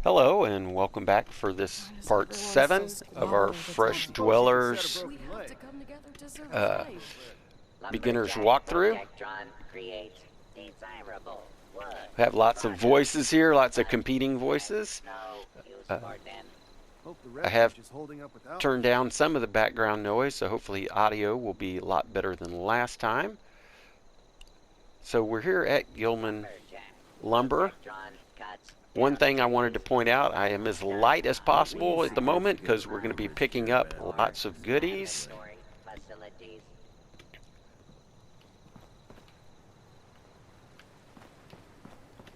Hello and welcome back for this part 7 of our Fresh Dwellers uh, beginner's walkthrough. We have lots of voices here, lots of competing voices. I have turned down some of the background noise, so hopefully audio will be a lot better than last time. So we're here at Gilman Lumber. One thing I wanted to point out, I am as light as possible at the moment because we're going to be picking up lots of goodies.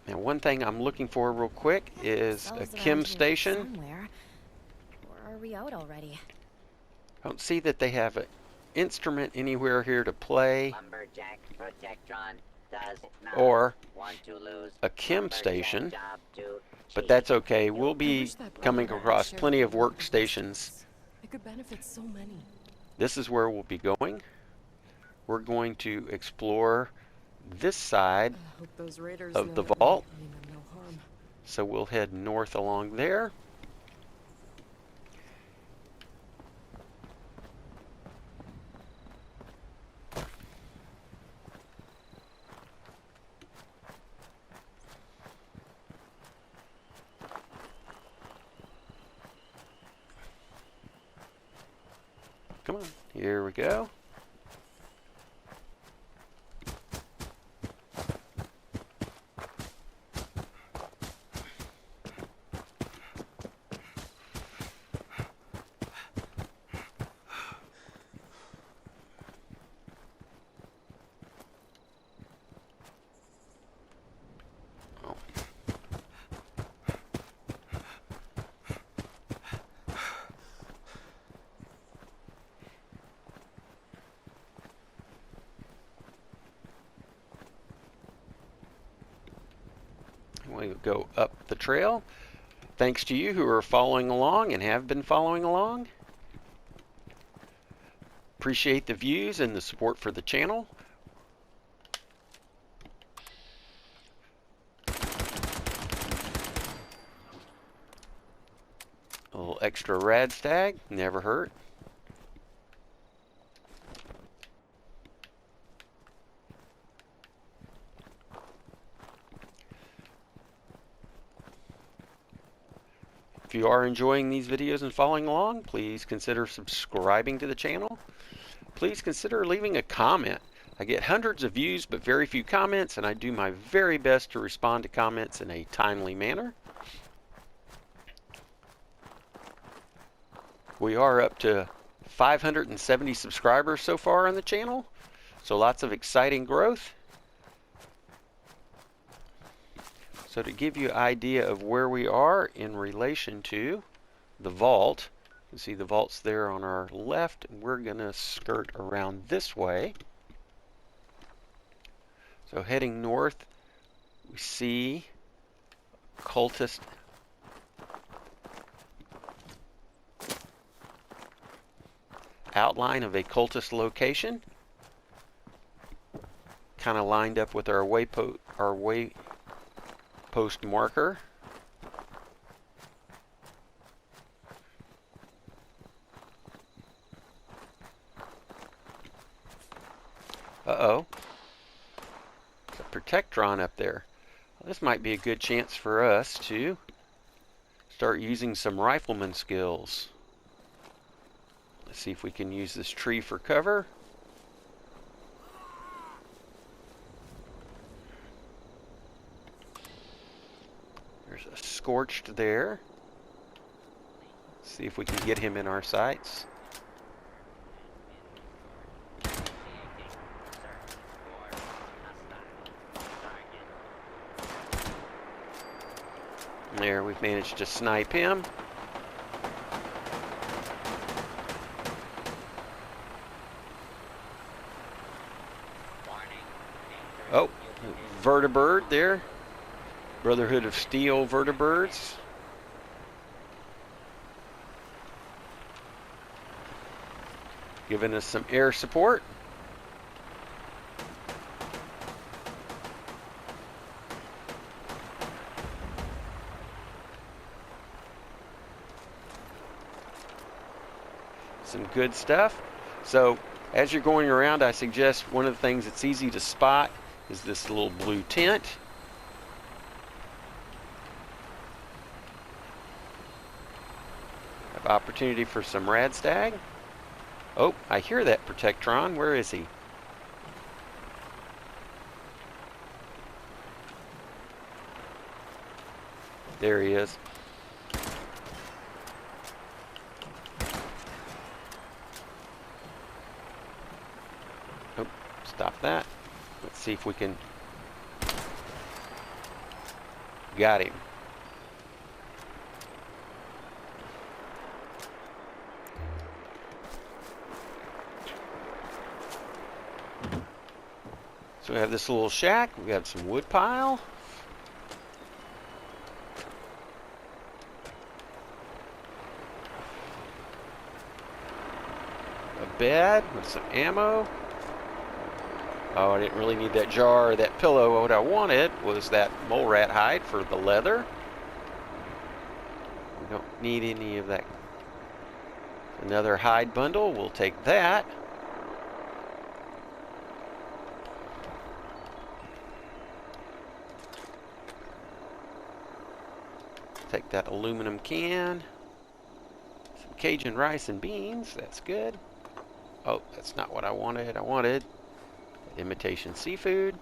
Now, one thing I'm looking for real quick is a chem station. Somewhere. Or are we out already? I don't see that they have an instrument anywhere here to play or a chem station, but that's okay. We'll be coming across plenty of workstations. It could benefit so many. This is where we'll be going. We're going to explore this side of the vault. So we'll head north along there. Come on, here we go. We go up the trail. Thanks to you who are following along and have been following along. Appreciate the views and the support for the channel. A little extra rad stag, never hurt. If you are enjoying these videos and following along, please consider subscribing to the channel. Please consider leaving a comment. I get hundreds of views but very few comments, and I do my very best to respond to comments in a timely manner. We are up to 570 subscribers so far on the channel, so lots of exciting growth. So to give you an idea of where we are in relation to the vault, you can see the vault's there on our left, and we're going to skirt around this way. So heading north, we see cultist outline of a cultist location, kind of lined up with our waypost marker. Uh-oh. There's a protectron up there. Well, this might be a good chance for us to start using some rifleman skills. Let's see if we can use this tree for cover. There's a scorched there. Let's see if we can get him in our sights. There, we've managed to snipe him. Oh, vertibird there. Brotherhood of Steel vertibirds. Giving us some air support. Some good stuff. So as you're going around, I suggest one of the things that's easy to spot is this little blue tent. Have opportunity for some radstag. Oh, I hear that Protectron. Where is he? There he is. Oh, stop that. Let's see if we can... Got him. So we have this little shack. We got some wood pile. A bed with some ammo. Oh, I didn't really need that jar or that pillow. What I wanted was that mole rat hide for the leather. We don't need any of that. Another hide bundle. We'll take that. Take that aluminum can. Some Cajun rice and beans. That's good. Oh, that's not what I wanted. I wanted imitation seafood.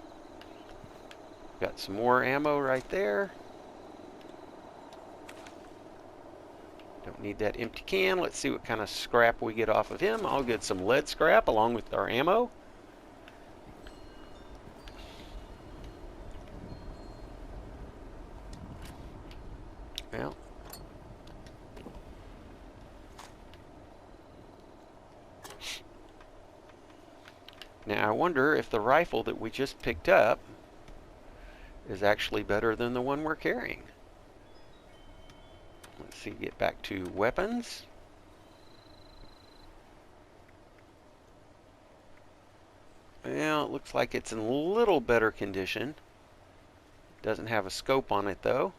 Got some more ammo right there. Don't need that empty can. Let's see what kind of scrap we get off of him. I'll get some lead scrap along with our ammo. Well, now I wonder if the rifle that we just picked up is actually better than the one we're carrying. Let's see, get back to weapons. Well, it looks like it's in a little better condition. Doesn't have a scope on it though,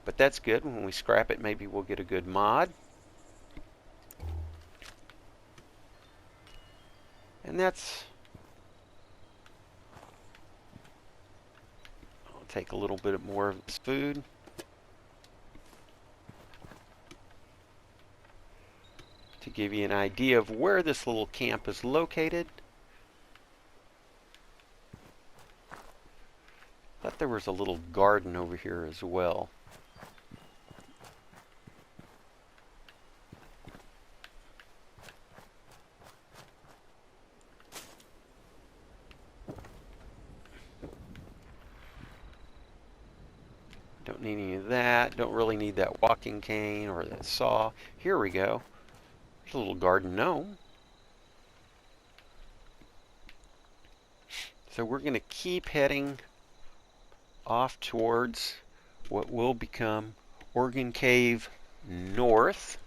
but that's good. When we scrap it, maybe we'll get a good mod. And that's... I'll take a little bit more of this food. To give you an idea of where this little camp is located. Thought there was a little garden over here as well. Don't need any of that. Don't really need that walking cane or that saw. Here we go. There's a little garden gnome. So we're going to keep heading off towards what will become Organ Cave North.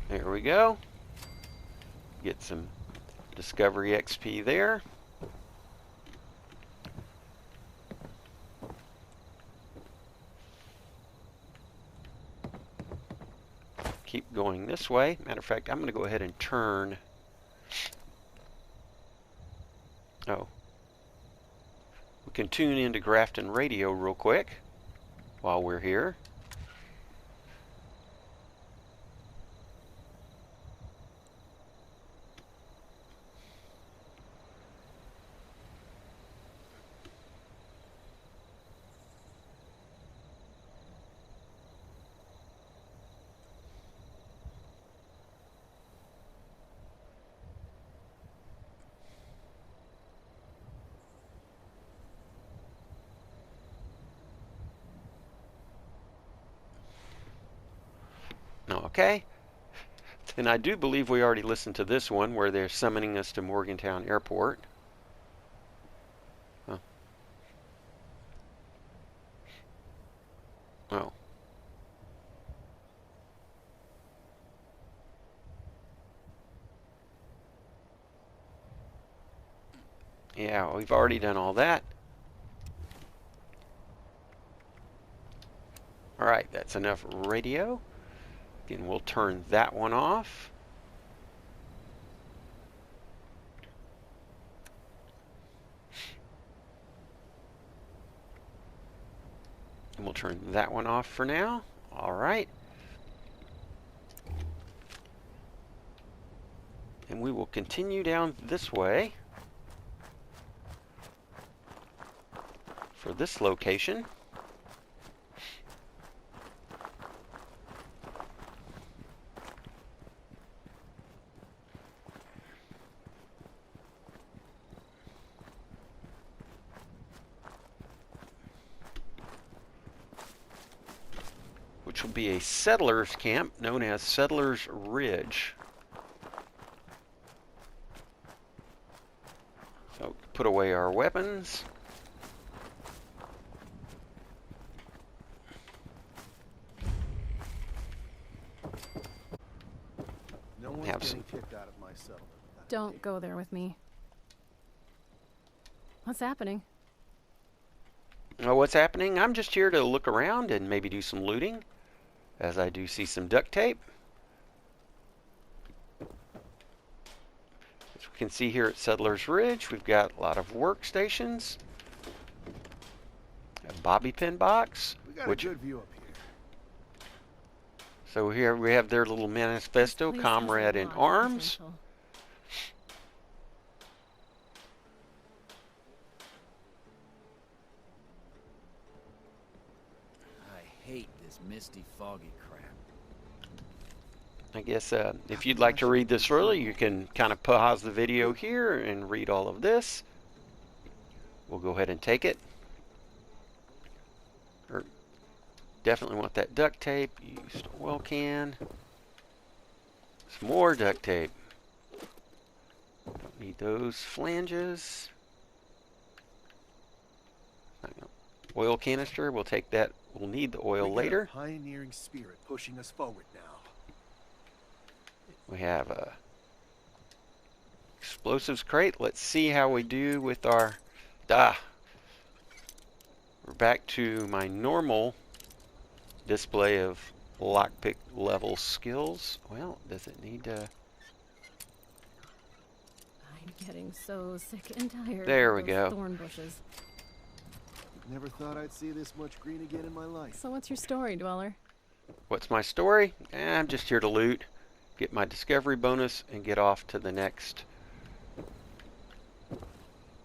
There we go. Get some Discovery XP there. Keep going this way. Matter of fact, I'm going to go ahead and turn. Oh. We can tune into Grafton Radio real quick while we're here. Okay, And I do believe we already listened to this one where they're summoning us to Morgantown Airport. Oh. Oh. Yeah, we've already done all that. Alright, that's enough radio. Again, we'll turn that one off. And we'll turn that one off for now. Alright. And we will continue down this way for this location. Which will be a settlers camp known as Settlers Ridge. So put away our weapons. No one's Have getting some. kicked out of my settlement. Don't go there with me. What's happening? Well, what's happening? I'm just here to look around and maybe do some looting, as I do see some duct tape. As we can see here at Settlers Ridge, we've got a lot of workstations. A bobby pin box. We got a good view up here. So here we have their little manifesto, This place has a Comrade in lot of Arms. potential. I hate this misty, foggy crap. I guess if you'd like to read this early, you can kind of pause the video here and read all of this. We'll go ahead and take it. Definitely want that duct tape. Used oil can. Some more duct tape. Don't need those flanges. Oil canister. We'll take that. We'll need the oil We got later. a pioneering spirit pushing us forward now. We have a explosives crate. Let's see how we do with our... We're back to my normal display of lockpick level skills. Well, does it need to... I'm getting so sick and tired There of we those go. thorn bushes. Never thought I'd see this much green again in my life. So what's your story, Dweller? What's my story? I'm just here to loot, get my discovery bonus, and get off to the next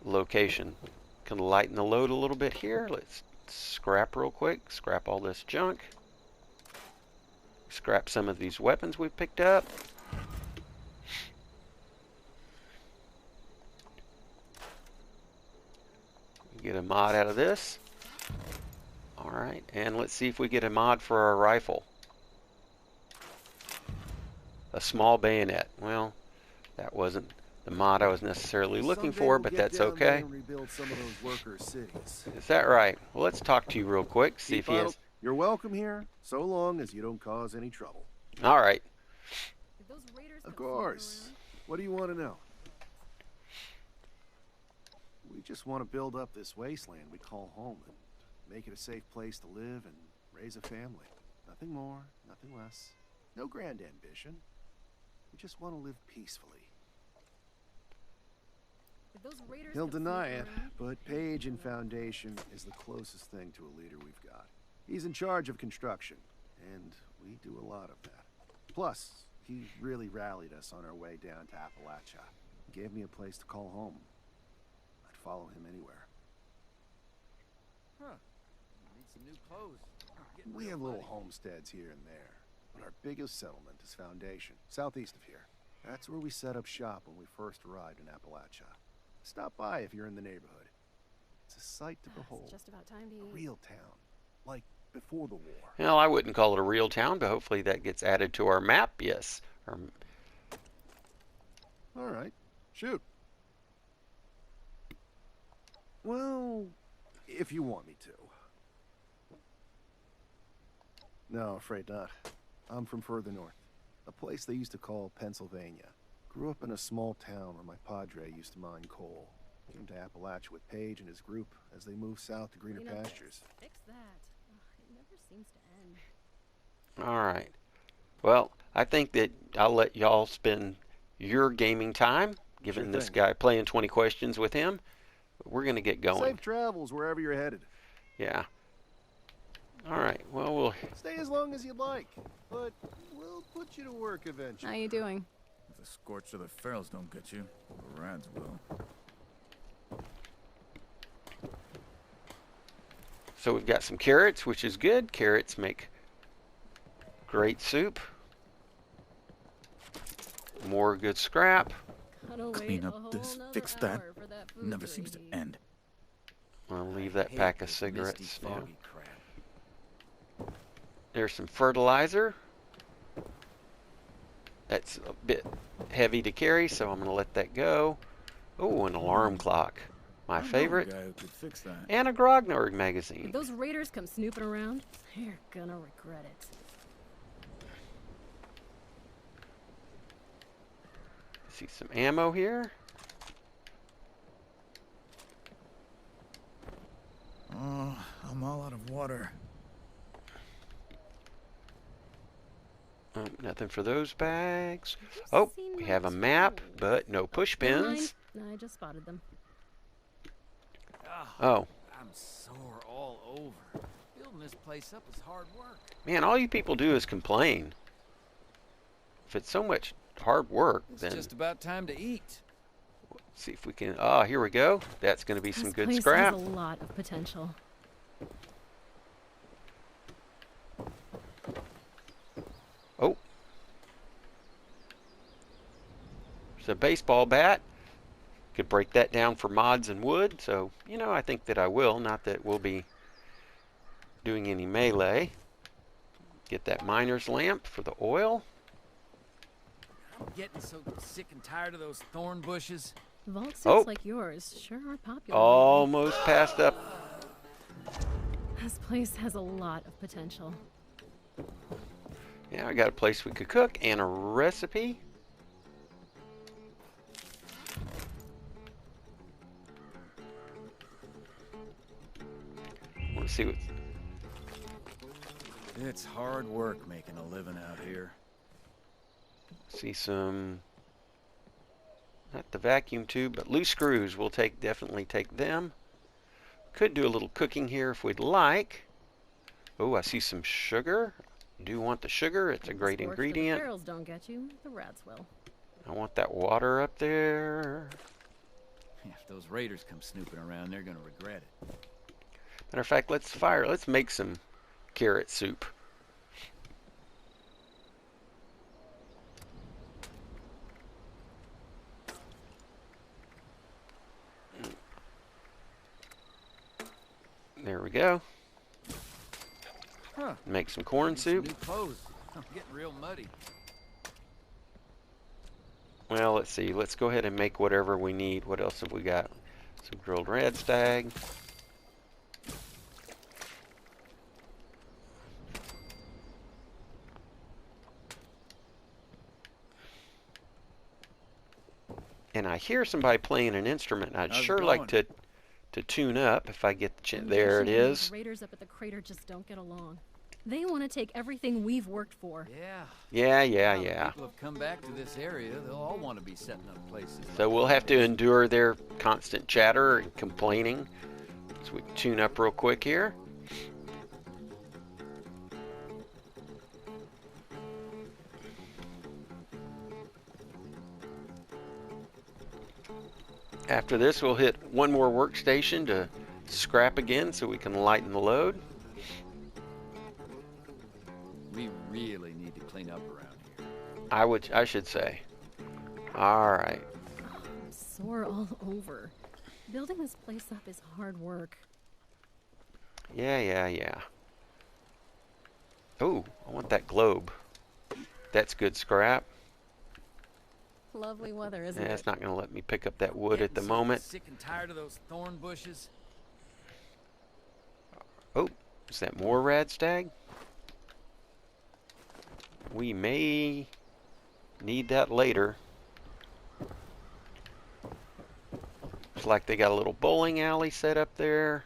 location. Can lighten the load a little bit here. Let's scrap real quick. Scrap all this junk. Scrap some of these weapons we've picked up. Get a mod out of this. Alright, and let's see if we get a mod for our rifle. A small bayonet. Well, that wasn't the mod I was necessarily looking Someday for, we'll but get that's down there okay. and rebuild some of those workers' cities. Is that right? Well, let's talk to you real quick. See if he has... You're welcome here, so long as you don't cause any trouble. Alright. Did those raiders Of come snooping course. around? What do you want to know? We just want to build up this wasteland we call home and make it a safe place to live and raise a family. Nothing more, nothing less. No grand ambition. We just want to live peacefully. Did those raiders He'll come deny snooping it, around? but Page and Foundation is the closest thing to a leader we've got. He's in charge of construction, and we do a lot of that. Plus, he really rallied us on our way down to Appalachia. He gave me a place to call home. I'd follow him anywhere. Huh. Need some new clothes. Getting We real have little muddy. homesteads here and there, but our biggest settlement is Foundation, southeast of here. That's where we set up shop when we first arrived in Appalachia. Stop by if you're in the neighborhood. It's a sight to behold. It's just about time to A eat. real town, like before the war. Well, I wouldn't call it a real town, but hopefully that gets added to our map. Yes. All right. Shoot. Well, if you want me to. No, afraid not. I'm from further north. A place they used to call Pennsylvania. Grew up in a small town where my padre used to mine coal. Came to Appalachia with Page and his group as they moved south to greener pastures. Fix that. Ugh, it never seems to end. All right. Well, I think that I'll let y'all spend your gaming time, given Sure this thing. guy playing 20 questions with him. We're going to get going. Safe travels wherever you're headed. Yeah. All right. Well, we'll... Stay as long as you'd like, but we'll put you to work eventually. How you doing? If the scorch of the ferals don't get you, the rads will. So we've got some carrots, which is good. Carrots make great soup. More good scrap. Gotta wait Clean a up whole this, nother fix that. hour for that food Never seems to lady. end. I'll leave that Hate pack of this cigarettes misty, now. foggy crap. There's some fertilizer. That's a bit heavy to carry, so I'm going to let that go. Oh, an alarm clock. My I know a favorite. guy who could fix that. And a Grognard If magazine. those raiders come snooping around, they're gonna regret it. See some ammo here. Oh, I'm all out of water. Nothing for those bags. Have you Oh, seen we my have a map, toes? but no push Never mind. pins. I just spotted them. Oh, I'm sore all over. Building this place up is hard work. man, all you people do is complain. If it's so much hard work, It's then just about time to eat. see if we can... Ah, here we go. That's going to be some This good place scrap. has a lot of potential. Oh. There's a baseball bat. Could break that down for mods and wood. So, you know, I think that I will. Not that we'll be doing any melee. Get that miner's lamp for the oil. I'm getting so sick and tired of those thorn bushes. Vault suits Oh. like yours sure are popular. lately. Almost passed up. This place has a lot of potential. Yeah, I got a place we could cook and a recipe. Want to see what... It's hard work making a living out here. See some... Not the vacuum tube, but loose screws. We'll definitely take them. Could do a little cooking here if we'd like. Oh, I see some sugar. Do want the sugar. It's a great Scorch, ingredient. The ferals don't get you. The rats will. I want that water up there. If those raiders come snooping around, they're gonna regret it. Matter of fact, let's make some carrot soup. There we go. Huh. Make some corn Need some soup. New clothes. I'm getting real muddy. Well, let's see. Let's go ahead and make whatever we need. What else have we got? Some grilled red stag. And I hear somebody playing an instrument. I'd How's it sure like going? to tune up if I get the chance. The There it nation and those is. Raiders up at the crater just don't get along. They want to take everything we've worked for. Yeah. Yeah. Now that people have come back to this area, they'll all want to be setting up places. So we'll have to endure their constant chatter and complaining. So we can tune up real quick here. After this, we'll hit one more workstation to scrap again so we can lighten the load. We really need to clean up around here. I should say. All right. I'm sore all over. Building this place up is hard work. Yeah. Oh, I want that globe. That's good scrap. lovely weather, isn't Yeah, it? it's not going to let me pick up that wood Getting at the so moment. Sick and tired of those thorn bushes. Oh, is that more radstag? We may need that later. Looks like they got a little bowling alley set up there.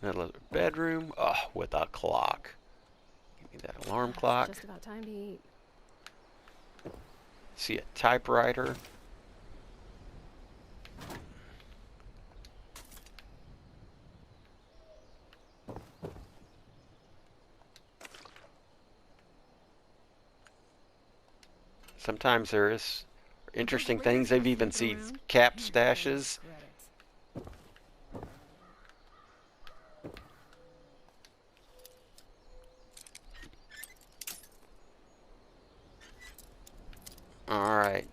Another bedroom. Oh, with a clock. Give me that alarm clock. It's just about time to eat. See a typewriter. Sometimes there is interesting things. They've even seen cap stashes. Alright.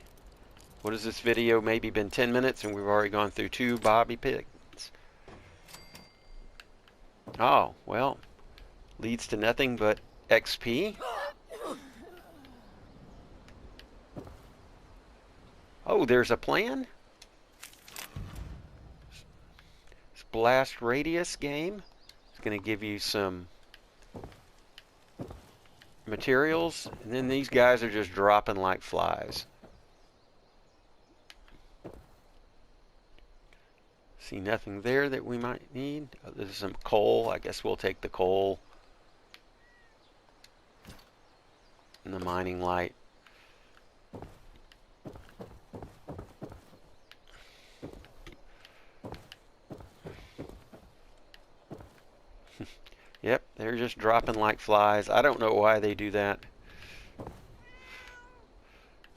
What is this video? Maybe been 10 minutes and we've already gone through 2 bobby pins. Oh, well. Leads to nothing but XP. Oh, there's a plan? This blast radius game. It's going to give you some materials, and then these guys are just dropping like flies. See nothing there that we might need. Oh, there's some coal. I guess we'll take the coal and the mining light. Yep, they're just dropping like flies. I don't know why they do that.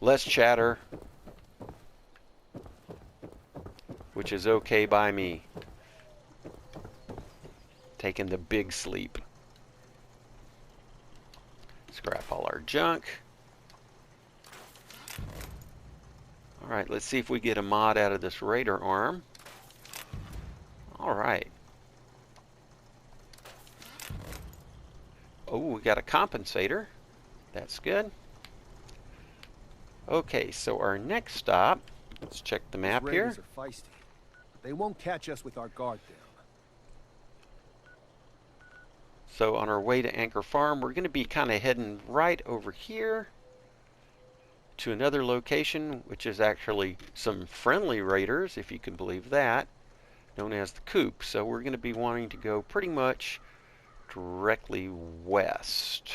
Less chatter, which is okay by me. Taking the big sleep. Scrap all our junk. Alright, let's see if we get a mod out of this radar arm. Alright. Oh, we got a compensator. That's good. Okay, so our next stop, let's check the map These here. raiders are feisty. They won't catch us with our guard down. So on our way to Anchor Farm, we're going to be kind of heading right over here to another location, which is actually some friendly raiders, if you can believe that, known as the Coop. So we're going to be wanting to go pretty much directly west.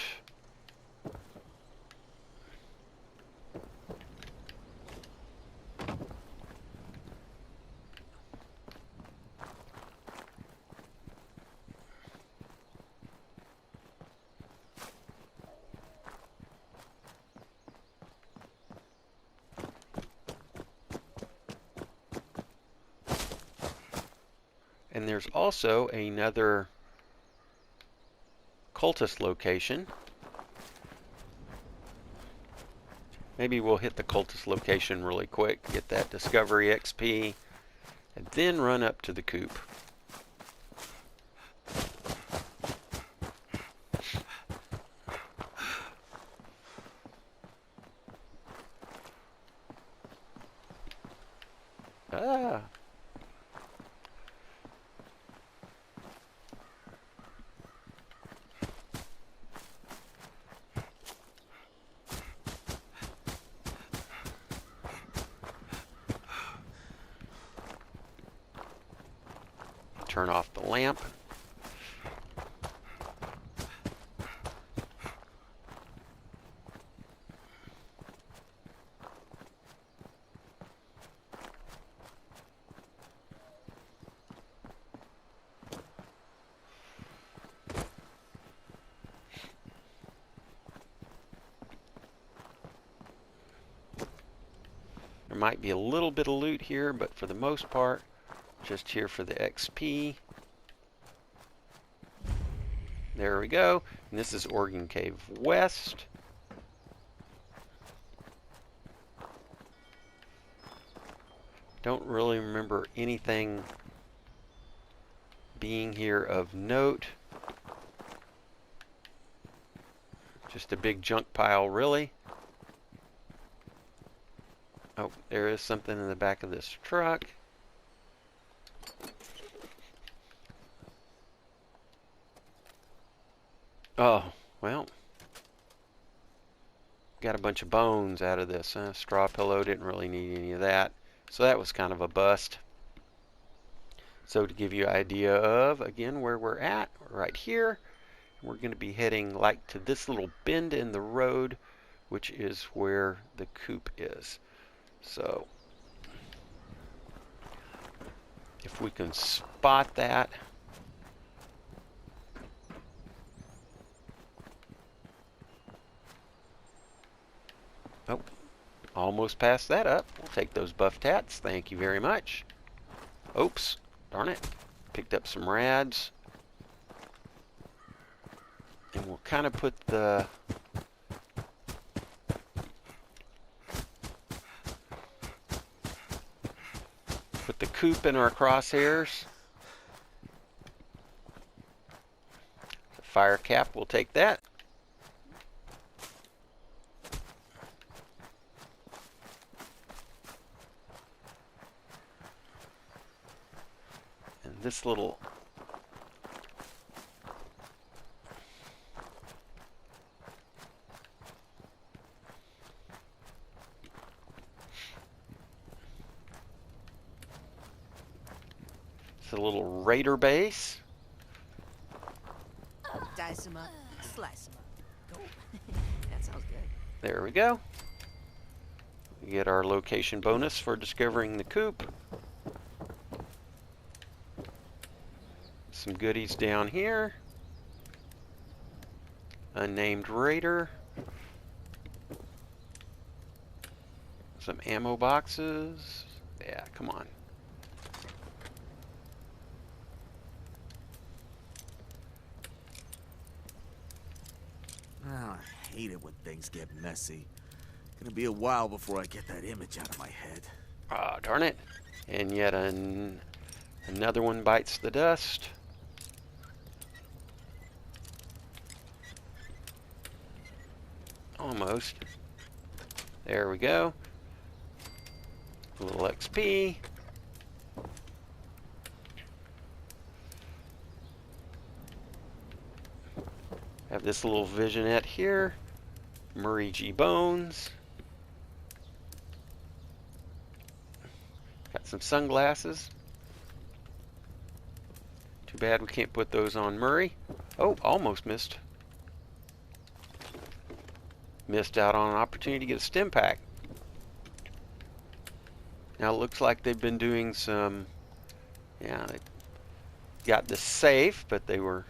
And there's also another cultist location. Maybe we'll hit the cultist location really quick, get that discovery XP, and then run up to the Coop. Ah. Turn off the lamp. There might be a little bit of loot here, but for the most part, just here for the XP. There we go. And this is Organ Cave West. Don't really remember anything being here of note. Just a big junk pile, really. Oh, there is something in the back of this truck. Oh, well. Got a bunch of bones out of this. Straw pillow, didn't really need any of that. So that was kind of a bust. So to give you an idea of, again, where we're at, right here, we're going to be heading like to this little bend in the road, which is where the Coupe is. So if we can spot that. Oh, almost passed that up. We'll take those buff tats. Thank you very much. Oops, darn it. Picked up some rads. And we'll kind of put the Coupe in our crosshairs. The fire cap, we'll take that. And this little Raider base. Dice them up, slice them up. Go. That sounds good. There we go. We get our location bonus for discovering the Coupe. Some goodies down here. Unnamed Raider. Some ammo boxes. Yeah, come on. Oh, I hate it when things get messy. Gonna be a while before I get that image out of my head. Ah, darn it. And yet another one bites the dust. Almost. There we go. A little XP. Have this little visionette here. Murray G. Bones. Got some sunglasses. Too bad we can't put those on Murray. Oh, almost missed. Missed out on an opportunity to get a stim pack. Now it looks like they've been doing some, yeah, they got this safe, but they were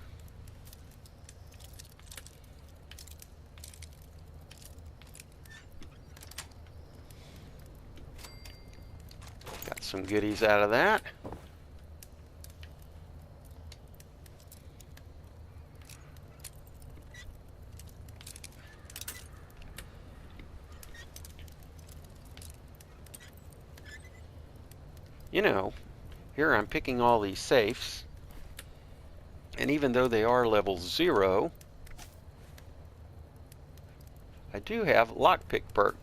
got some goodies out of that. You know, here I'm picking all these safes, and even though they are level 0, I do have lockpick perk.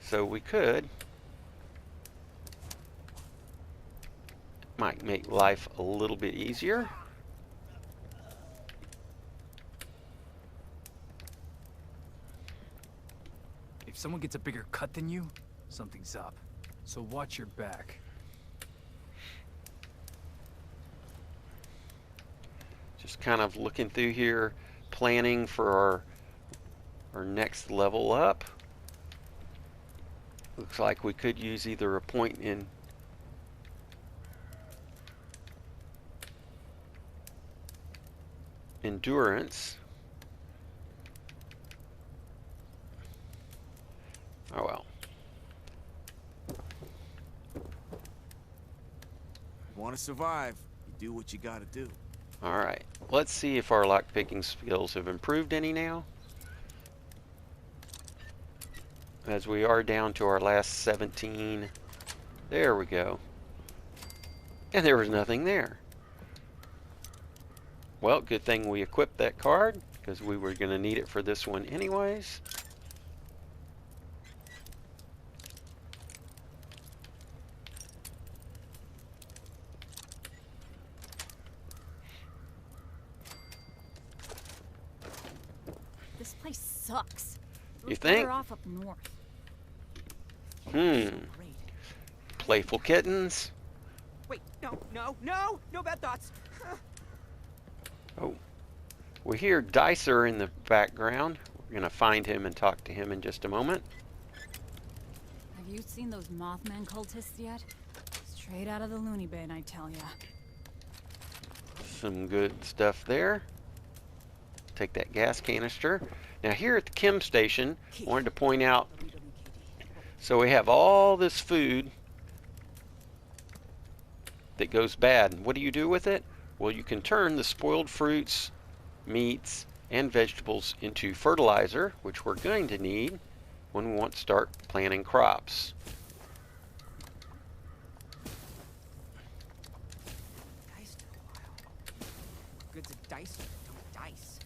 So we might make life a little bit easier. If someone gets a bigger cut than you, something's up. So watch your back. Just kind of looking through here, planning for our next level up. Looks like we could use either a point in endurance. Oh well. You want to survive, you do what you gotta do. Alright, let's see if our lockpicking skills have improved any now. as we are down to our last 17. There we go. And there was nothing there. Well, good thing we equipped that card, because we were going to need it for this one anyways. This place sucks. You We're think? better off up north. Hmm. Great. Playful kittens. Wait, no bad thoughts. Oh. We hear Dicer in the background. We're going to find him and talk to him in just a moment. Have you seen those Mothman cultists yet? Straight out of the loony bin, I tell ya. Some good stuff there. Take that gas canister. Now here at the chem station, I wanted to point out, so we have all this food that goes bad. What do you do with it? Well, you can turn the spoiled fruits, meats, and vegetables into fertilizer, which we're going to need when we want to start planting crops. Dice for a while. Good to dice, don't dice.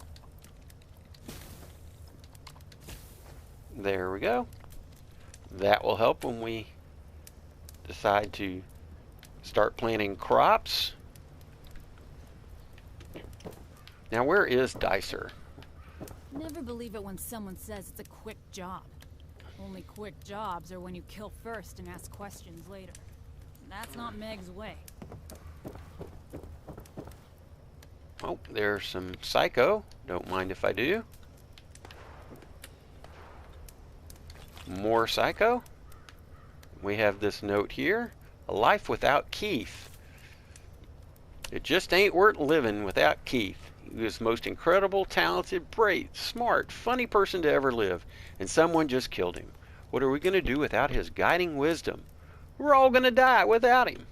There we go. That will help when we decide to start planting crops. Now, where is Dicer? Never believe it when someone says it's a quick job. Only quick jobs are when you kill first and ask questions later. That's not Meg's way. Oh, there's some Psycho. Don't mind if I do. More Psycho. We have this note here. A life without Keith. It just ain't worth living without Keith. He was the most incredible, talented, brave, smart, funny person to ever live. And someone just killed him. What are we going to do without his guiding wisdom? We're all going to die without him.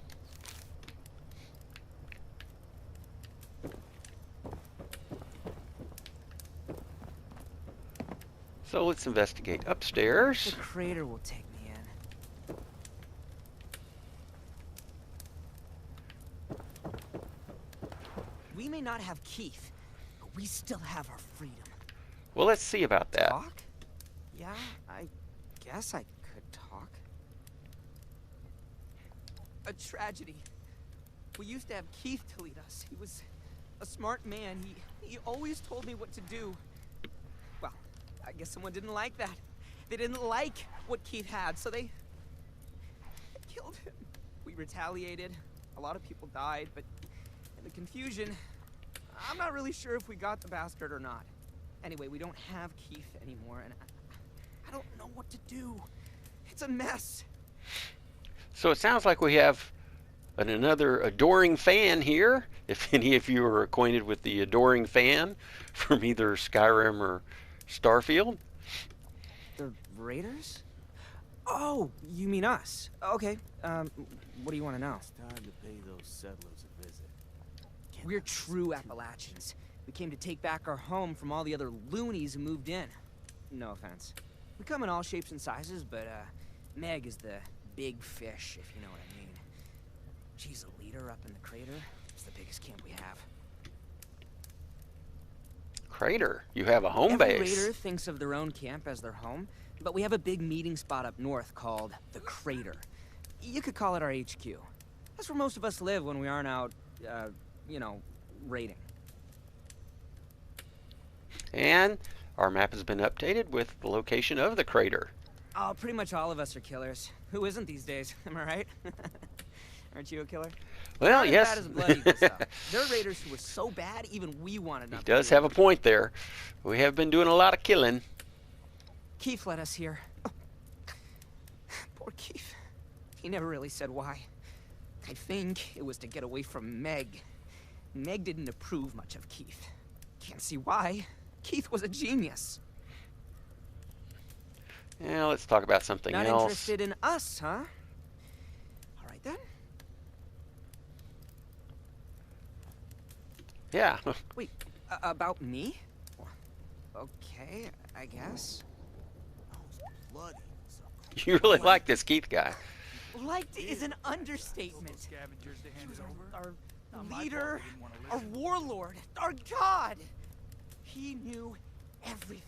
So let's investigate upstairs. The crater will take me in. We may not have Keith, but we still have our freedom. Well, let's see about that. Talk? Yeah, I guess I could talk. A tragedy. We used to have Keith to lead us. He was a smart man. He always told me what to do. Well, I guess someone didn't like that. They didn't like what Keith had, so they killed him. We retaliated. A lot of people died, but in the confusion, I'm not really sure if we got the bastard or not. Anyway, we don't have Keith anymore, and I don't know what to do. It's a mess. So it sounds like we have another adoring fan here. If any of you are acquainted with the adoring fan from either Skyrim or Starfield. The Raiders? Oh, you mean us? Okay, what do you want to know? It's time to pay those settlers a visit. We're true Appalachians. We came to take back our home from all the other loonies who moved in. No offense. We come in all shapes and sizes, but, Meg is the big fish, if you know what I mean. She's a leader up in the crater. It's the biggest camp we have. Crater? You have a home Every base. raider thinks of their own camp as their home, but we have a big meeting spot up north called the Crater. You could call it our HQ. That's where most of us live when we aren't out, you know, raiding. And our map has been updated with the location of the crater. Oh, pretty much all of us are killers. Who isn't these days? Am I right? Aren't you a killer? Well, Not yes. as bad as Blood Eagles, though. There are raiders who were so bad, even we wanted He nothing does to do have a with point there. We have been doing a lot of killing. them. Keith led us here. Oh. Poor Keith. He never really said why. I think it was to get away from Meg. Meg didn't approve much of Keith. Can't see why. Keith was a genius. Yeah, let's talk about something Not else. interested in us, huh? All right then. Yeah. Wait, about me? Okay, I guess. I was bloody. You really like this Keith guy. Liked is an understatement. Scavengers to hand it over. Our Not my fault leader, they didn't wanna our listen. warlord, our god. He knew everything.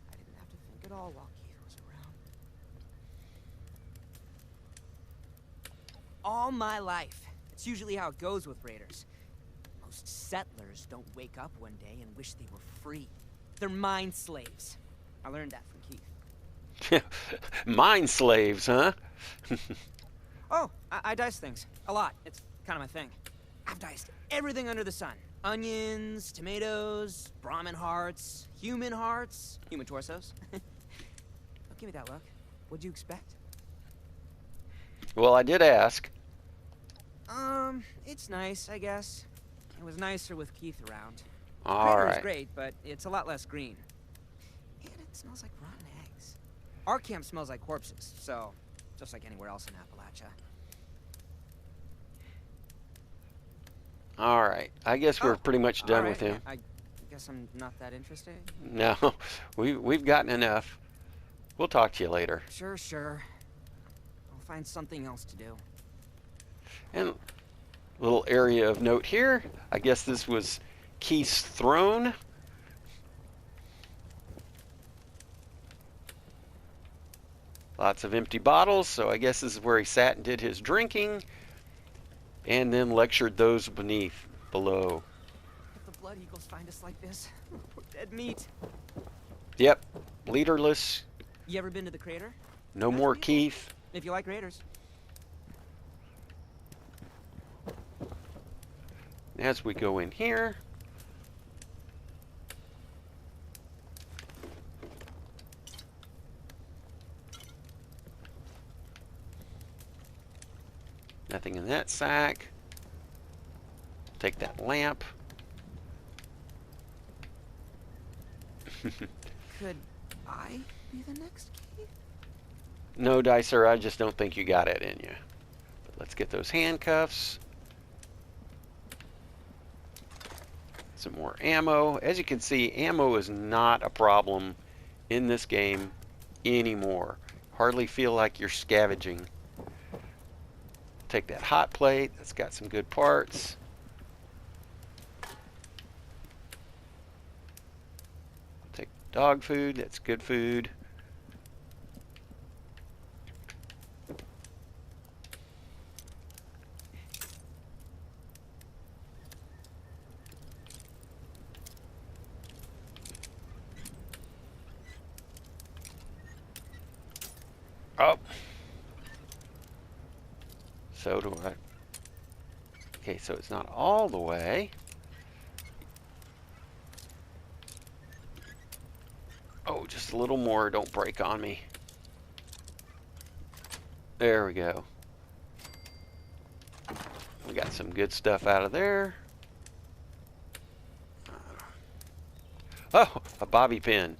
I didn't have to think at all while Keith was around. All my life, it's usually how it goes with raiders. Most settlers don't wake up one day and wish they were free. They're mind slaves. I learned that from Keith. Mind slaves, huh? Oh, I dice things. A lot. It's kind of my thing. I've diced everything under the sun. Onions, tomatoes, Brahmin hearts, human torsos. Don't give me that look. What'd you expect? Well, I did ask. It's nice, I guess. It was nicer with Keith around. All Crater is right. great, but it's a lot less green. And it smells like rotten eggs. Our camp smells like corpses, so just like anywhere else in Appalachia. All right. I guess we're pretty much done with him. I guess I'm not that interested. No, we've gotten enough. We'll talk to you later. Sure. I'll find something else to do. And little area of note here. I guess this was Keith's throne. Lots of empty bottles, so I guess this is where he sat and did his drinking, and then lectured those below. If the Blood Eagles find us like this, we're dead meat. Yep, leaderless, You ever been to the crater? no more Keith. If you like raiders. As we go in here, nothing in that sack. Take that lamp. Could I be the next Keith? No, Dicer, I just don't think you got it in you. But let's get those handcuffs. Some more ammo. As you can see, ammo is not a problem in this game anymore. Hardly feel like you're scavenging. Take that hot plate. That's got some good parts. Take dog food. That's good food. Oh. So do I. Okay, so it's not all the way. Oh, just a little more. Don't break on me. There we go. We got some good stuff out of there. Oh, a bobby pin.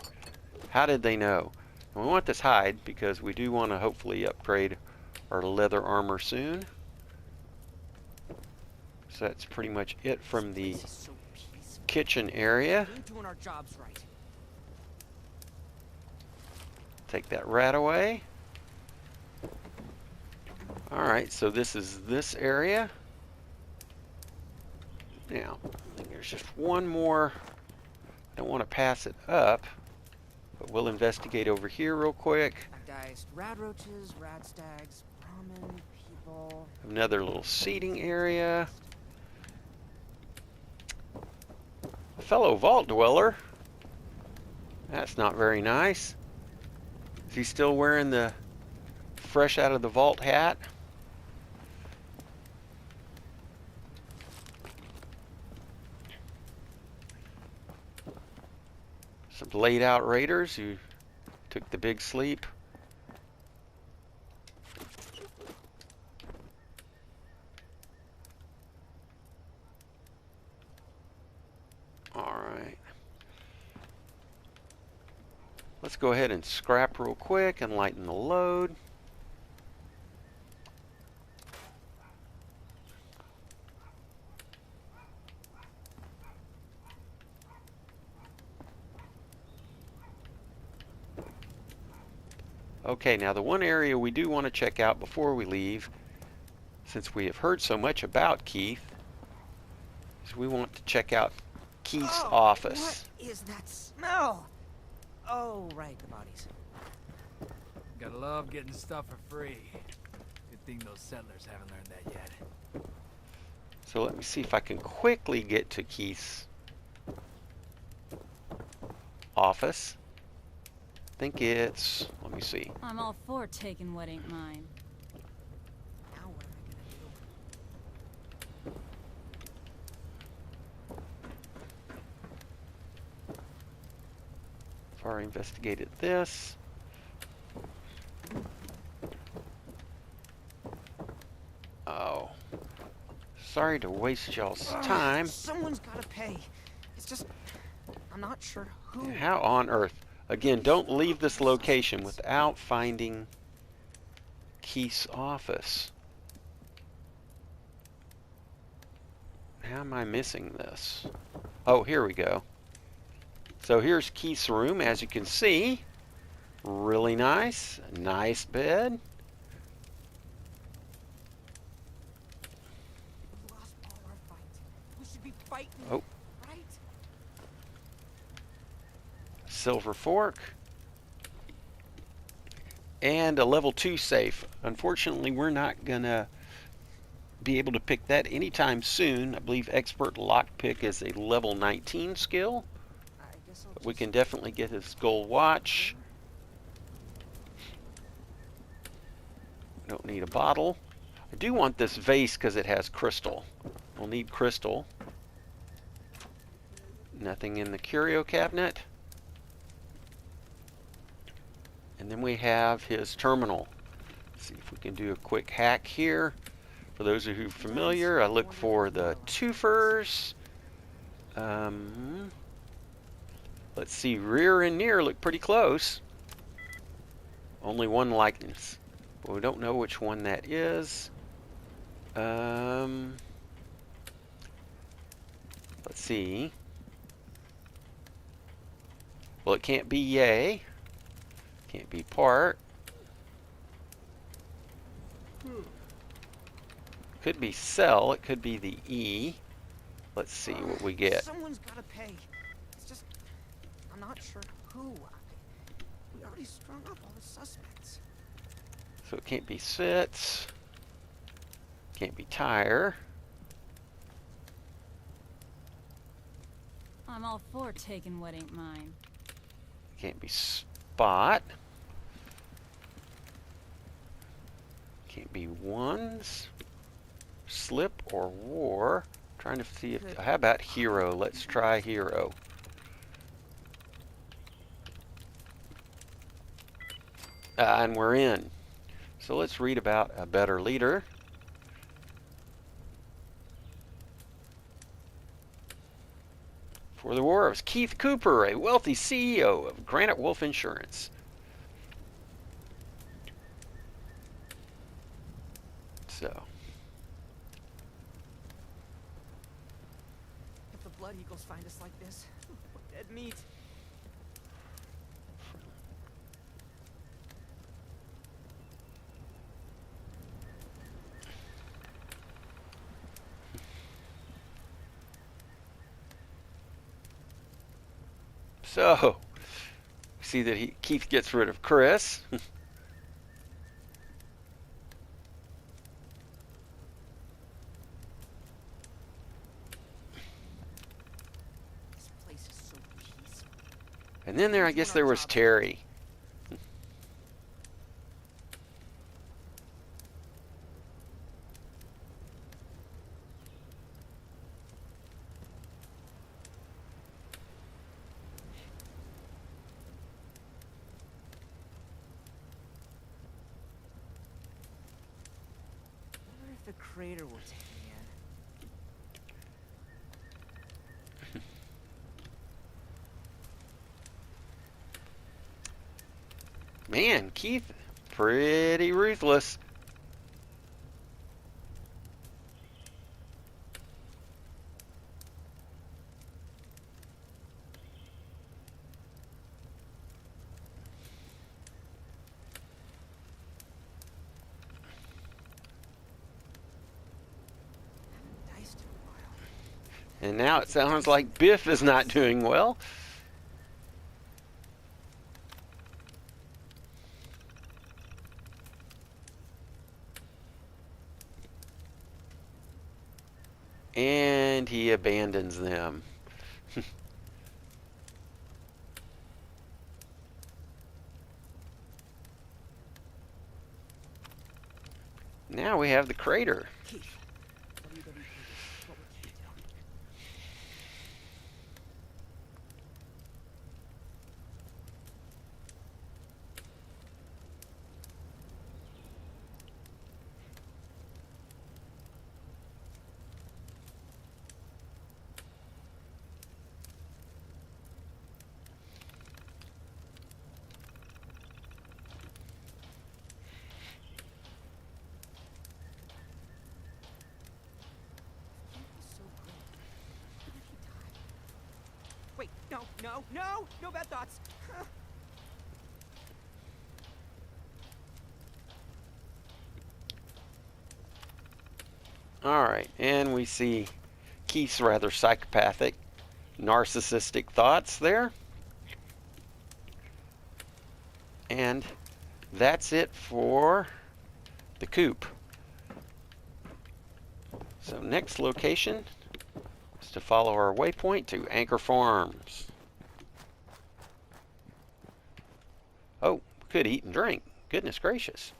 How did they know? And we want this hide because we do want to hopefully upgrade our leather armor soon. So that's pretty much it from the This is so peaceful. kitchen area. We're doing our jobs right. Take that rat away. Alright, so this is this area. Now, I think there's just one more. Don't want to pass it up, but we'll investigate over here real quick. I've diced rad roaches, rad stags, Brahmin people. Another little seating area. A fellow vault dweller. That's not very nice. Is he still wearing the fresh out of the vault hat? Some laid out raiders who took the big sleep. Alright. Let's go ahead and scrap real quick and lighten the load. Okay, now the one area we do want to check out before we leave, since we have heard so much about Keith, is we want to check out Keith's office. What is that smell? Oh, right, the bodies. Gotta love getting stuff for free. Good thing those settlers haven't learned that yet. So let me see if I can quickly get to Keith's office. I think it's, let me see. I'm all for taking what ain't mine. Now what am I gonna do? I've already investigated this. Oh. Sorry to waste y'all's time. Someone's gotta pay. It's just, I'm not sure who. How on earth? Again, don't leave this location without finding Keith's office. How am I missing this? Oh, here we go. So here's Keith's room, as you can see. Really nice. Nice bed. We lost all our fight. We should be fighting. Oh. Right? Silver fork. And a level 2 safe. Unfortunately, we're not gonna be able to pick that anytime soon. I believe expert lockpick is a level 19 skill. I guess I'll But we can definitely get his gold watch. Don't need a bottle. I do want this vase because it has crystal. We'll need crystal. Nothing in the curio cabinet. And then we have his terminal. Let's see if we can do a quick hack here. For those of you familiar, I look for the twofers. Let's see, rear and near look pretty close. Only one likeness. But we don't know which one that is. Let's see. Well, it can't be yay. Can't be part. Could be sell. It could be the E. Let's see what we get. Someone's gotta pay. It's just, I'm not sure who. We already strung up all the suspects. So it can't be sit. Can't be tire. I'm all for taking what ain't mine. Can't be spot. Can't be ones. Slip or war. Trying to see if, how about hero? Let's try hero. And we're in. So let's read about a better leader. For the war was Keith Cooper, a wealthy CEO of Granite Wolf Insurance. So, If the Blood Eagles find us like this, we're dead meat. so see that Keith gets rid of Chris. This place is so peaceful. And then there, I guess there was Terry. I wonder if the crater will take me in. Man, Keith, pretty ruthless. And now it sounds like Biff is not doing well. And he abandons them. Now we have the crater. Keith, WWPD, what would Keith do? So great. What if he died? Wait, no bad thoughts. Alright, and we see Keith's rather psychopathic, narcissistic thoughts there. And that's it for the Coupe. So next location is to follow our waypoint to Anchor Farms. Oh, we could eat and drink. Goodness gracious.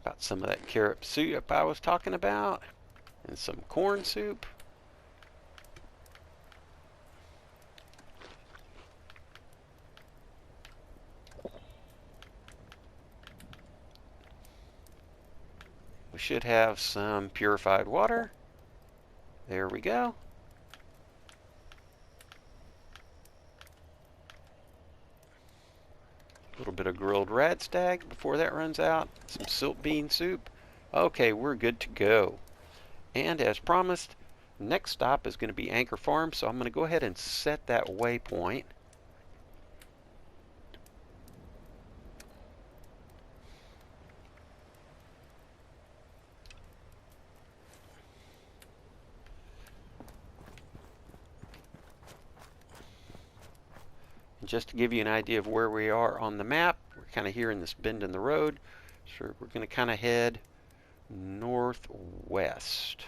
About some of that carrot soup I was talking about, and some corn soup. We should have some purified water. There we go. A little bit of grilled rat stag before that runs out. Some silt bean soup. Okay, we're good to go. And as promised, next stop is going to be Anchor Farm, so I'm going to go ahead and set that waypoint. And just to give you an idea of where we are on the map, we're kind of here in this bend in the road. So we're going to kind of head northwest.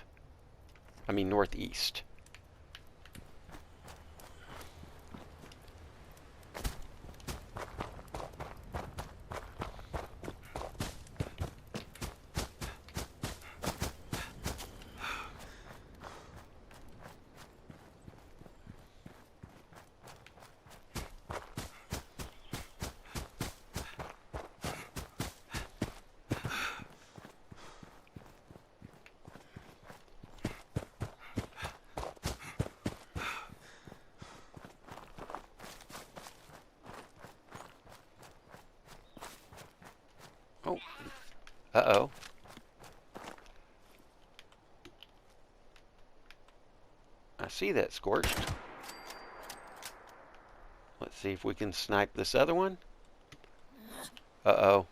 I mean northeast. Oh, uh-oh. I see that scorched. Let's see if we can snipe this other one. Uh-oh.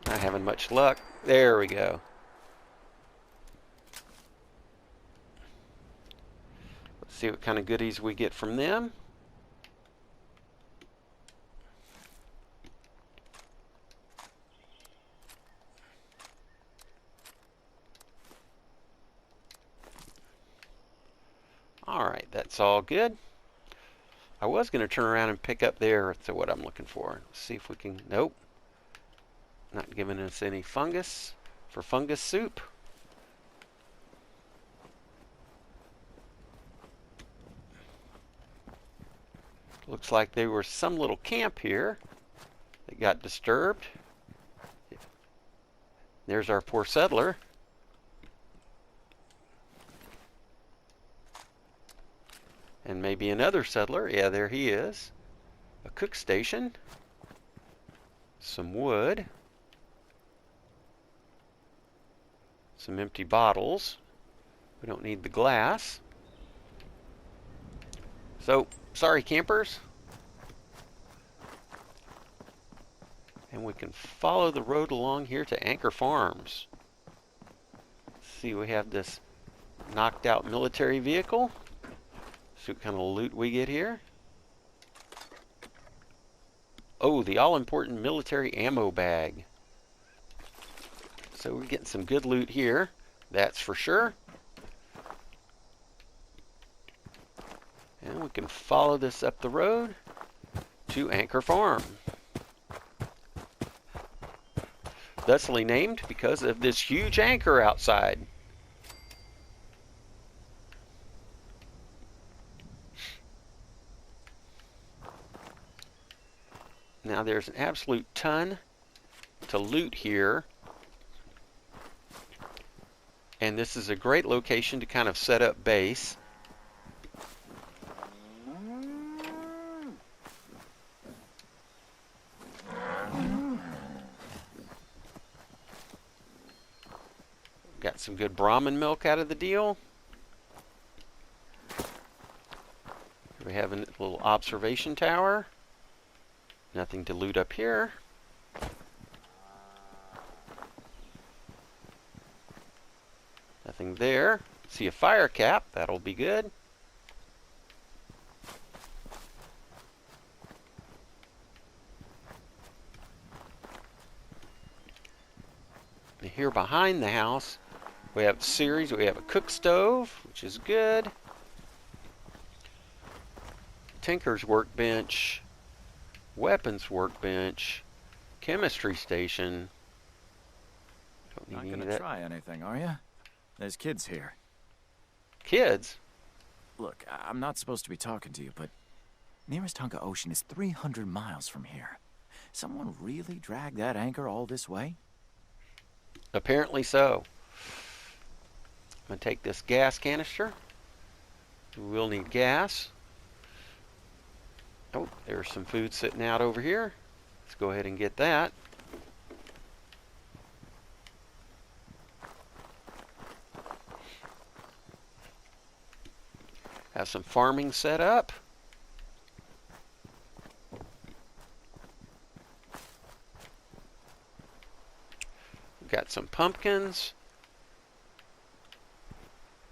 Not having much luck. There we go. Let's see what kind of goodies we get from them. Alright, that's all good. I was going to turn around and pick up there to what I'm looking for. Let's see if we can... Nope. Not giving us any fungus for fungus soup. Looks like there was some little camp here that got disturbed. There's our poor settler. And maybe another settler. Yeah, there he is. A cook station. Some wood. Some empty bottles. We don't need the glass. So, sorry campers. And we can follow the road along here to Anchor Farms. See, we have this knocked out military vehicle. See what kind of loot we get here. Oh, the all-important military ammo bag. So we're getting some good loot here, that's for sure. And we can follow this up the road to Anchor Farm. Thusly named because of this huge anchor outside. Now there's an absolute ton to loot here. And this is a great location to kind of set up base. Got some good Brahmin milk out of the deal. We have a little observation tower. Nothing to loot up here. Nothing there. See a fire cap. That'll be good. And here behind the house, we have series. We have a cook stove, which is good. Tinker's workbench. Weapons workbench. Chemistry station. Don't need Not any of gonna that. try anything, are you? There's kids here. Kids? Look, I'm not supposed to be talking to you, but nearest hunk of ocean is 300 miles from here. Someone really dragged that anchor all this way? Apparently so. I'm going to take this gas canister. We'll need gas. Oh, there's some food sitting out over here. Let's go ahead and get that. Have some farming set up. Got some pumpkins.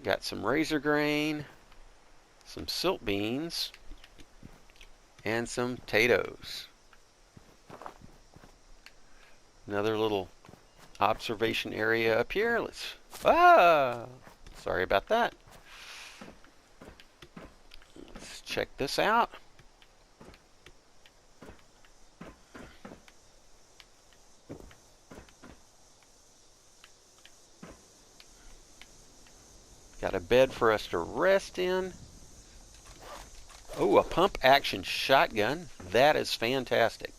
Got some razor grain. Some silt beans. And some potatoes. Another little observation area up here. Sorry about that. Let's check this out. Got a bed for us to rest in. Oh, a pump action shotgun. That is fantastic.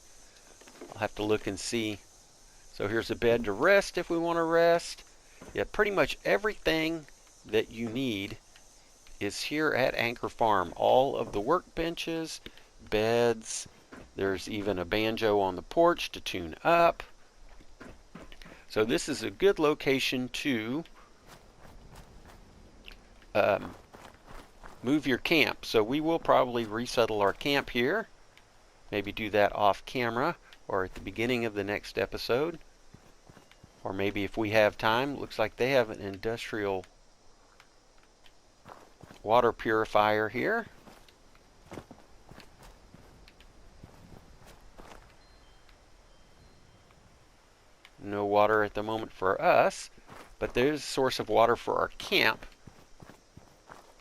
I'll have to look and see. So here's a bed to rest if we want to rest. Yeah, pretty much everything that you need is here at Anchor Farm. All of the workbenches, beds. There's even a banjo on the porch to tune up. So this is a good location to move your camp. So we will probably resettle our camp here. Maybe do that off camera or at the beginning of the next episode. Or maybe if we have time. Looks like they have an industrial water purifier here. No water at the moment for us, but there's a source of water for our camp.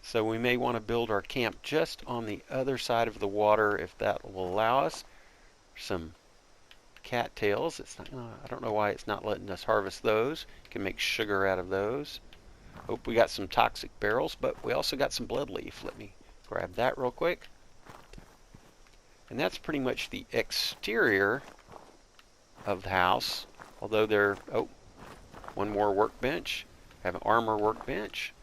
So we may want to build our camp just on the other side of the water if that will allow us. Some cattails. It's not, I don't know why it's not letting us harvest those. Can make sugar out of those. Oh, we got some toxic barrels, but we also got some blood leaf. Let me grab that real quick. And that's pretty much the exterior of the house. Although there, oh, one more workbench. Have an armor workbench.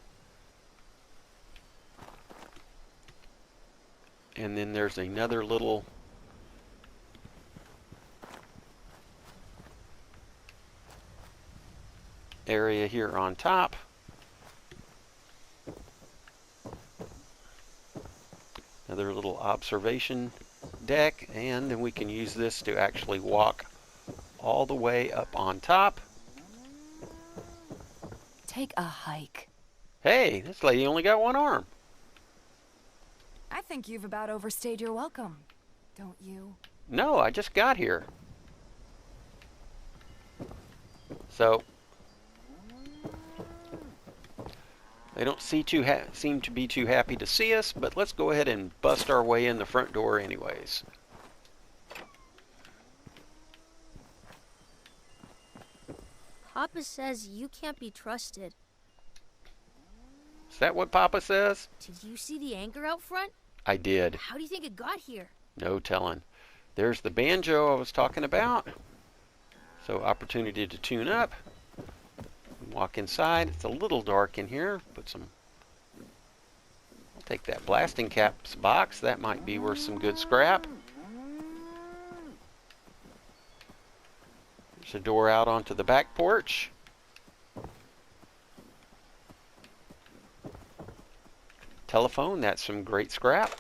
And then there's another little area here on top. Another little observation deck, and then we can use this to actually walk all the way up on top. Take a hike. Hey, this lady only got one arm. I think you've about overstayed your welcome, don't you? No, I just got here. So they don't seem to be too happy to see us, but let's go ahead and bust our way in the front door anyways. Papa says you can't be trusted. Is that what Papa says? Did you see the anger out front? I did. How do you think it got here? No telling. There's the banjo I was talking about. So opportunity to tune up. Walk inside. It's a little dark in here. I'll take that blasting caps box. That might be worth some good scrap. There's a door out onto the back porch. Telephone, that's some great scrap.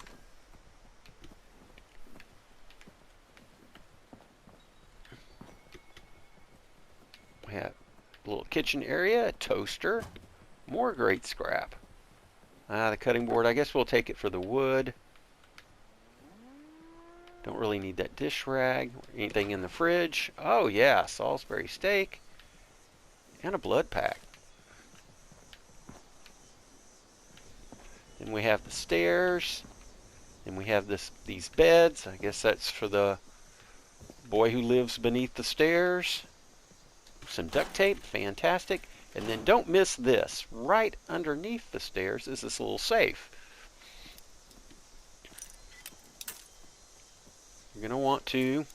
We have a little kitchen area, a toaster, more great scrap. The cutting board, I guess we'll take it for the wood. Don't really need that dish rag. Anything in the fridge? Oh yeah, Salisbury steak and a blood pack. Then we have the stairs. Then we have these beds. I guess that's for the boy who lives beneath the stairs. Some duct tape, fantastic. And then don't miss this. Right underneath the stairs is this little safe. You're going to want to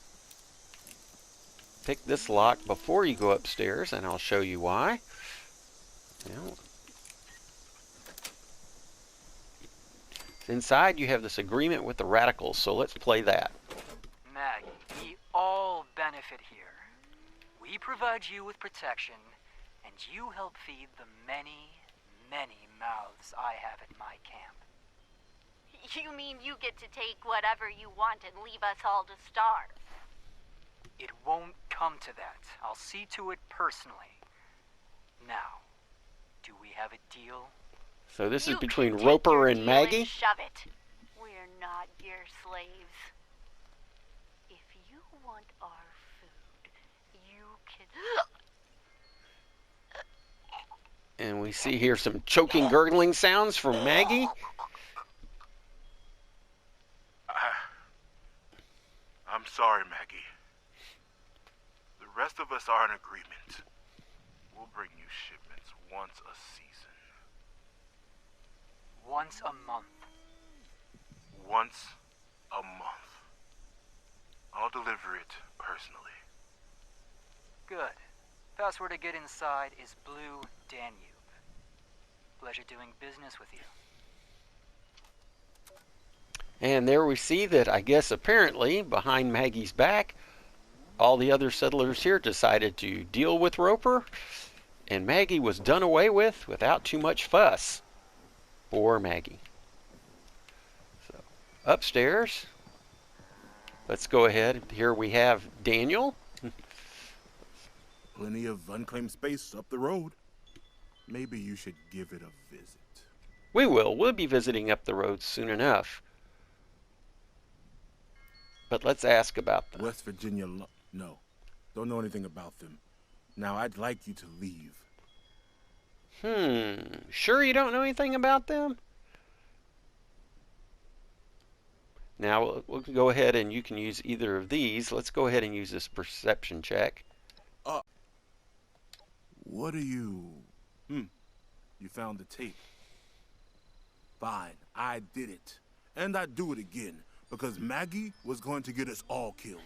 pick this lock before you go upstairs, and I'll show you why. Now, inside you have this agreement with the radicals, so let's play that. Maggie, we all benefit here. We provide you with protection, and you help feed the many, many mouths I have at my camp. You mean you get to take whatever you want and leave us all to starve? It won't come to that. I'll see to it personally. Now, do we have a deal? So this is You between can take Roper your and deal Maggie? and shove it. We're not your slaves. If you want our food, you can... And we see here some choking, gurgling sounds from Maggie. I'm sorry, Maggie. The rest of us are in agreement. We'll bring you shipments once a season. Once a month. Once a month. I'll deliver it personally. Good. Password to get inside is Blue Danube. Pleasure doing business with you. And there we see that, I guess, apparently, behind Maggie's back, all the other settlers here decided to deal with Roper, and Maggie was done away with without too much fuss. Poor Maggie. So, upstairs, let's go ahead. Here we have Daniel. Plenty of unclaimed space up the road. Maybe you should give it a visit. We will. We'll be visiting up the road soon enough. But let's ask about them. West Virginia, no. Don't know anything about them. Now, I'd like you to leave. Sure you don't know anything about them? Now, we'll go ahead and you can use either of these. Let's go ahead and use this perception check. What are you... You found the tape. Fine, I did it. And I'd do it again, because Maggie was going to get us all killed.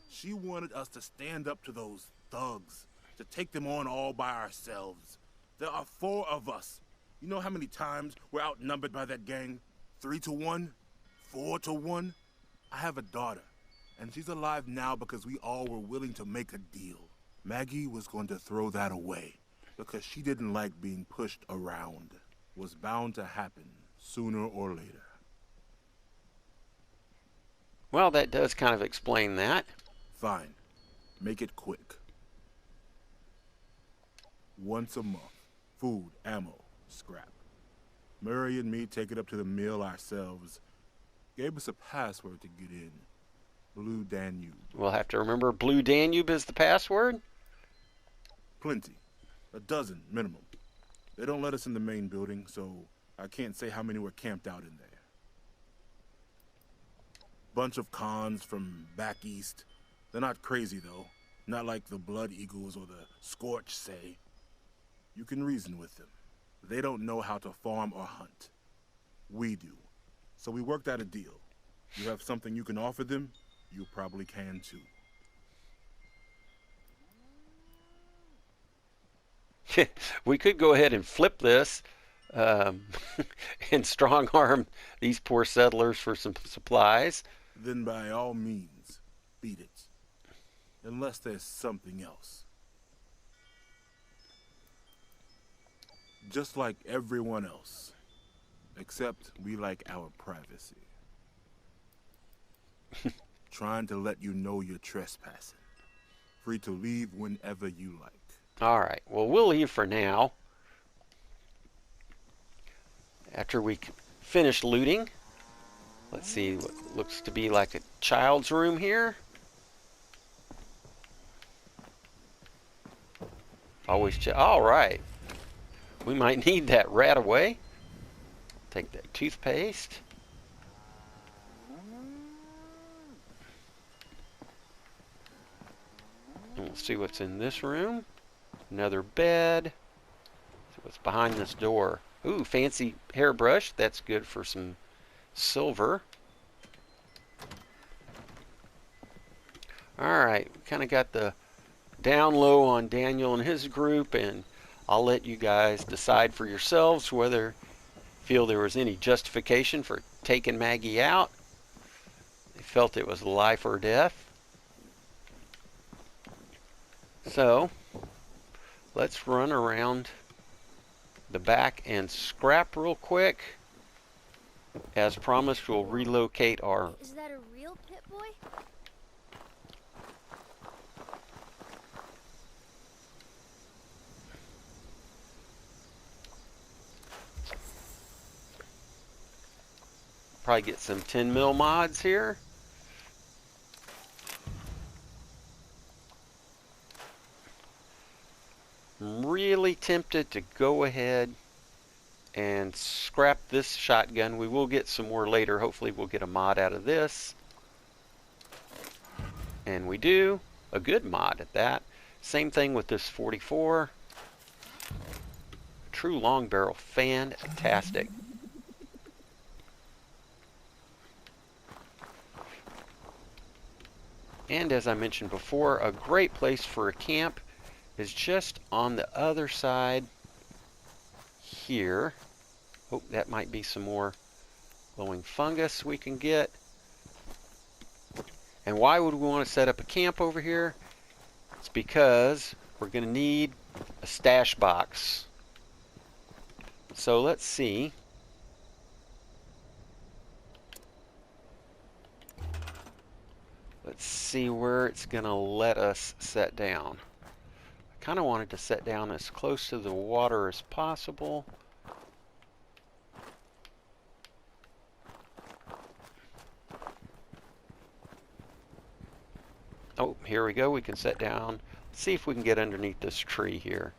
She wanted us to stand up to those thugs, to take them on all by ourselves. There are 4 of us. You know how many times we're outnumbered by that gang? 3 to 1? 4-1? I have a daughter, and she's alive now because we all were willing to make a deal. Maggie was going to throw that away because she didn't like being pushed around. Was bound to happen sooner or later. Well, that does kind of explain that. Fine. Make it quick. Once a month. Food, ammo, scrap. Murray and me take it up to the mill ourselves. Gave us a password to get in. Blue Danube. We'll have to remember Blue Danube is the password? Plenty. A dozen, minimum. They don't let us in the main building, so I can't say how many were camped out in there. Bunch of cons from back east. They're not crazy, though. Not like the Blood Eagles or the Scorch say. You can reason with them. They don't know how to farm or hunt. We do. So we worked out a deal. You have something you can offer them, you probably can too. We could go ahead and flip this and strong arm these poor settlers for some supplies. Then by all means, beat it. Unless there's something else. Just like everyone else. Except we like our privacy. Trying to let you know you're trespassing. Free to leave whenever you like. All right. Well, we'll leave for now. After we finish looting. Let's see what looks to be like a child's room here. Always check. All right. We might need that right away. Take that toothpaste. And we'll see what's in this room. Another bed. See what's behind this door. Ooh, fancy hairbrush. That's good for some silver. Alright, we kind of got the down low on Daniel and his group, and I'll let you guys decide for yourselves whether you feel there was any justification for taking Maggie out. They felt it was life or death. So, let's run around the back and scrap real quick. As promised, we'll relocate our... Is that a real pit boy? Probably get some 10 mil mods here. I'm really tempted to go ahead and scrap this shotgun. We will get some more later. Hopefully we'll get a mod out of this. And we do. A good mod at that. Same thing with this 44. True long barrel. Fantastic. And as I mentioned before, a great place for a camp is just on the other side here. Oh, that might be some more glowing fungus we can get. And why would we want to set up a camp over here? It's because we're going to need a stash box. So let's see. Let's see where it's going to let us set down. I kind of wanted to set down as close to the water as possible. Oh, here we go. We can set down. Let's see if we can get underneath this tree here.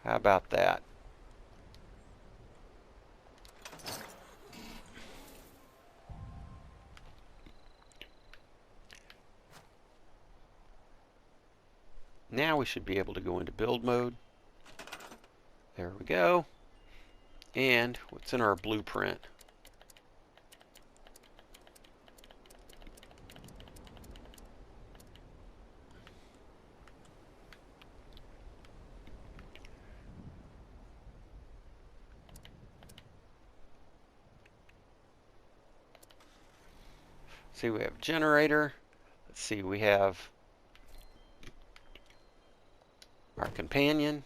How about that? Now we should be able to go into build mode. There we go. And what's in our blueprint? See, we have a generator. Let's see, we have our companion.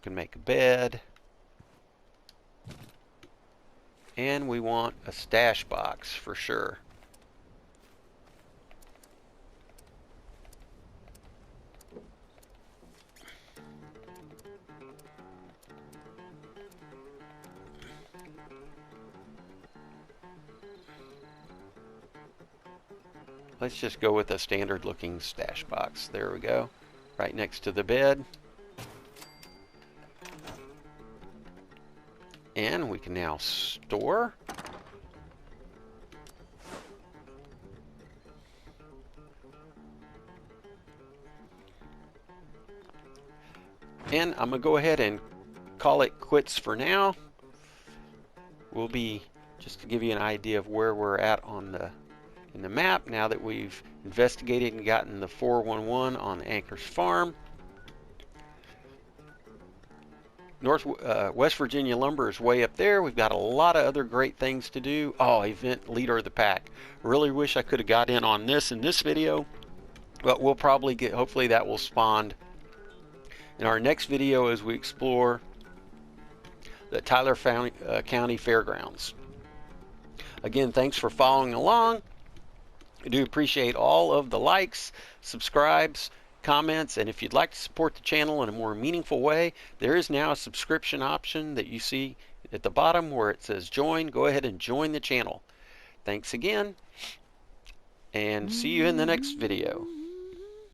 Can make a bed. And we want a stash box for sure. Let's just go with a standard looking stash box. There we go. Right next to the bed. And we can now store. And I'm going to go ahead and call it quits for now. We'll be, just to give you an idea of where we're at on in the map now that we've investigated and gotten the 411 on Anchor's farm. West Virginia lumber is way up there. We've got a lot of other great things to do. Oh, event leader of the pack. Really wish I could have got in on this in this video, but we'll probably get, hopefully that will spawn in our next video as we explore the Tyler County Fairgrounds. Again, thanks for following along. I do appreciate all of the likes, subscribes, comments, and if you'd like to support the channel in a more meaningful way, there is now a subscription option that you see at the bottom where it says join. Go ahead and join the channel. Thanks again, and see you in the next video.